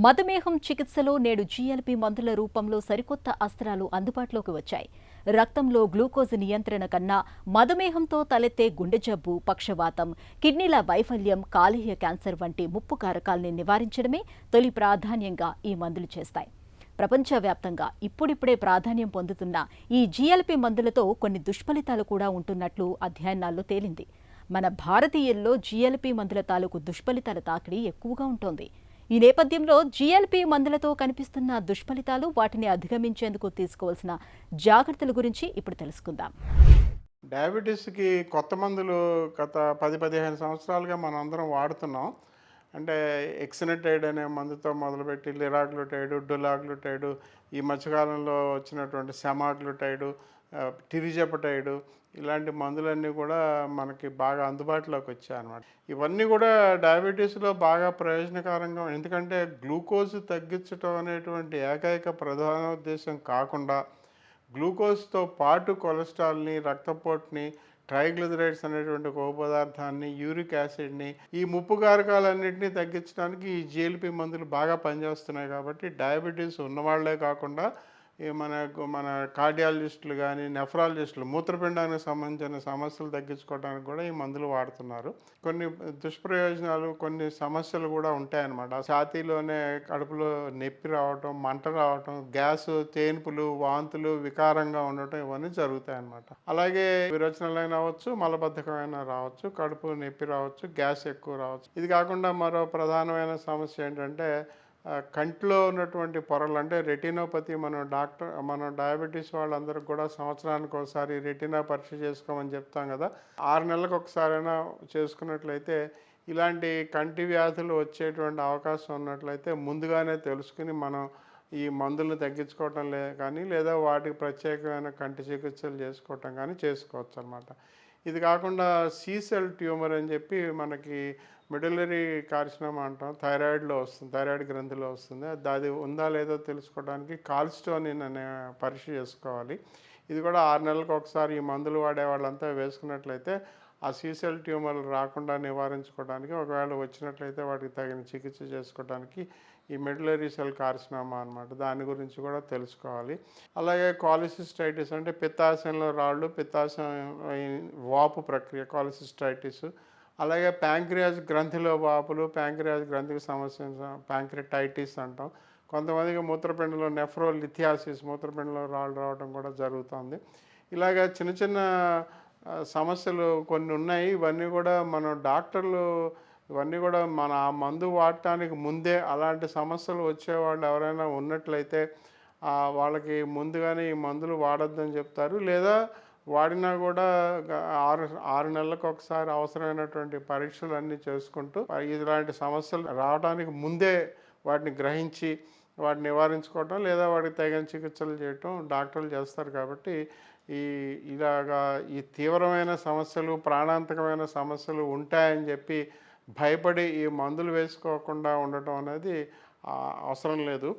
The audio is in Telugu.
మధుమేహం చికిత్సలో నేడు జీఎల్పీ మందుల రూపంలో సరికొత్త అస్త్రాలు అందుబాటులోకి వచ్చాయి. రక్తంలో గ్లూకోజ్ నియంత్రణ కన్నా మధుమేహంతో తలెత్తే గుండె జబ్బు, పక్షవాతం, కిడ్నీల వైఫల్యం, కాలేయ క్యాన్సర్ వంటి ముప్పు కారకాల్ని నివారించడమే తొలి ప్రాధాన్యంగా ఈ మందులు చేస్తాయి. ప్రపంచవ్యాప్తంగా ఇప్పుడిప్పుడే ప్రాధాన్యం పొందుతున్న ఈ జీఎల్పీ మందులతో కొన్ని దుష్ఫలితాలు కూడా ఉంటున్నట్లు అధ్యయనాల్లో తేలింది. మన భారతీయుల్లో జీఎల్పీ మందుల తాలూకు దుష్ఫలితాల తాకిడి ఎక్కువగా ఉంటోంది. ఈ నేపథ్యంలో జీఎల్పీ మందులతో కనిపిస్తున్న దుష్ఫలితాలు, వాటిని అధిగమించేందుకు తీసుకోవాల్సిన జాగ్రత్తల గురించి ఇప్పుడు తెలుసుకుందాం. డయాబెటీస్కి కొత్త మందులు గత 10-15 సంవత్సరాలుగా మనం అందరం వాడుతున్నాం. అంటే ఎక్సినటైడ్ అనే మందుతో మొదలుపెట్టి లిరాగ్లుటైడ్, డులాగ్లుటైడ్, ఈ మధ్యకాలంలో వచ్చినటువంటి సెమాగ్లుటైడ్, టిరిజెపటైడ్, ఇలాంటి మందులన్నీ కూడా మనకి బాగా అందుబాటులోకి వచ్చాయన్నమాట. ఇవన్నీ కూడా డయాబెటీస్లో బాగా ప్రయోజనకరంగా, ఎందుకంటే గ్లూకోజ్ తగ్గించడం అనేటువంటి ఏకైక ప్రధాన ఉద్దేశం కాకుండా గ్లూకోజ్తో పాటు కొలెస్ట్రాల్ని, రక్తపోటుని, ట్రైగ్లిజరైడ్స్ అనేటువంటి కొవ్వు పదార్థాన్ని, యూరిక్ యాసిడ్ని, ఈ ముప్పు కారకాలన్నింటినీ తగ్గించడానికి ఈ జీఎల్పీ మందులు బాగా పనిచేస్తున్నాయి. కాబట్టి డయాబెటీస్ ఉన్నవాళ్లే కాకుండా మన కార్డియాలజిస్టులు కానీ, నెఫ్రాలజిస్టులు, మూత్రపిండానికి సంబంధించిన సమస్యలు తగ్గించుకోవడానికి కూడా ఈ మందులు వాడుతున్నారు. కొన్ని దుష్ప్రయోజనాలు, కొన్ని సమస్యలు కూడా ఉంటాయన్నమాట. ఛాతీలోనే కడుపులో నొప్పి రావటం, మంట రావటం, గ్యాస్, తేన్పులు, వాంతులు, వికారంగా ఉండటం, ఇవన్నీ జరుగుతాయి అన్నమాట. అలాగే విరోచనాలైనా అవ్వచ్చు, మలబద్ధకమైనా రావచ్చు, కడుపు నొప్పి రావచ్చు, గ్యాస్ ఎక్కువ రావచ్చు. ఇది కాకుండా మరో ప్రధానమైన సమస్య ఏంటంటే కంట్లో ఉన్నటువంటి పొరలు, అంటే రెటినోపతి. మనం డయాబెటీస్ వాళ్ళందరికీ కూడా సంవత్సరానికి ఒకసారి రెటినా పరీక్ష చేసుకోమని చెప్తాం కదా. 6 నెలలకు ఒకసారైనా చేసుకున్నట్లయితే ఇలాంటి కంటి వ్యాధులు వచ్చేటువంటి అవకాశం ఉన్నట్లయితే ముందుగానే తెలుసుకుని మనం ఈ మందులను తగ్గించుకోవటం కానీ, లేదా వాటికి ప్రత్యేకమైన కంటి చికిత్సలు చేసుకోవటం కానీ చేసుకోవచ్చు అన్నమాట. ఇది కాకుండా సీసెల్ ట్యూమర్ అని చెప్పి మనకి మిడిలరీ కార్సినోమా అంటాం, థైరాయిడ్లో వస్తుంది, థైరాయిడ్ గ్రంథిలో వస్తుంది. అది ఉందా లేదో తెలుసుకోవడానికి కాల్స్టోనిన్ అనే పరీక్ష చేసుకోవాలి. ఇది కూడా 6 నెలలకు ఒకసారి ఈ మందులు వాడే వాళ్ళంతా వేసుకున్నట్లయితే ఆ సీసెల్ ట్యూమర్లు రాకుండా నివారించుకోవడానికి, ఒకవేళ వచ్చినట్లయితే వాటికి తగిన చికిత్స చేసుకోవడానికి ఈ మెడులరీ సెల్ కార్సినోమా అన్నమాట, దాని గురించి కూడా తెలుసుకోవాలి. అలాగే కాలిసిస్టైటిస్ అంటే పిత్తాశయంలో రాళ్ళు, పిత్తాశయం వాపు ప్రక్రియ, కాలిసిస్టైటిస్. అలాగే ప్యాంక్రియాస్ గ్రంథిలో వాపులు, ప్యాంక్రియాస్ గ్రంథికి సమస్య, ప్యాంక్రిటైటిస్ అంటాం. కొంతమందికి మూత్రపిండంలో నెఫ్రోలిథియాసిస్, మూత్రపిండంలో రాళ్ళు రావడం కూడా జరుగుతుంది. ఇలాగ చిన్న చిన్న సమస్యలు కొన్ని ఉన్నాయి. ఇవన్నీ కూడా మన ఆ మందు వాడటానికి ముందే అలాంటి సమస్యలు వచ్చేవాళ్ళు ఎవరైనా ఉన్నట్లయితే వాళ్ళకి ముందుగానే ఈ మందులు వాడొద్దని చెప్తారు. లేదా వాడినా కూడా 6 నెలలకు ఒకసారి అవసరమైనటువంటి పరీక్షలు అన్నీ చేసుకుంటూ ఇలాంటి సమస్యలు రావడానికి ముందే వాటిని గ్రహించి వాటిని నివారించుకోవటం, లేదా వాటికి తగిన చికిత్సలు చేయటం డాక్టర్లు చేస్తారు. కాబట్టి ఈ తీవ్రమైన సమస్యలు, ప్రాణాంతకమైన సమస్యలు ఉంటాయని చెప్పి భయపడి ఈ మందులు వేసుకోకుండా ఉండటం అనేది అవసరం లేదు.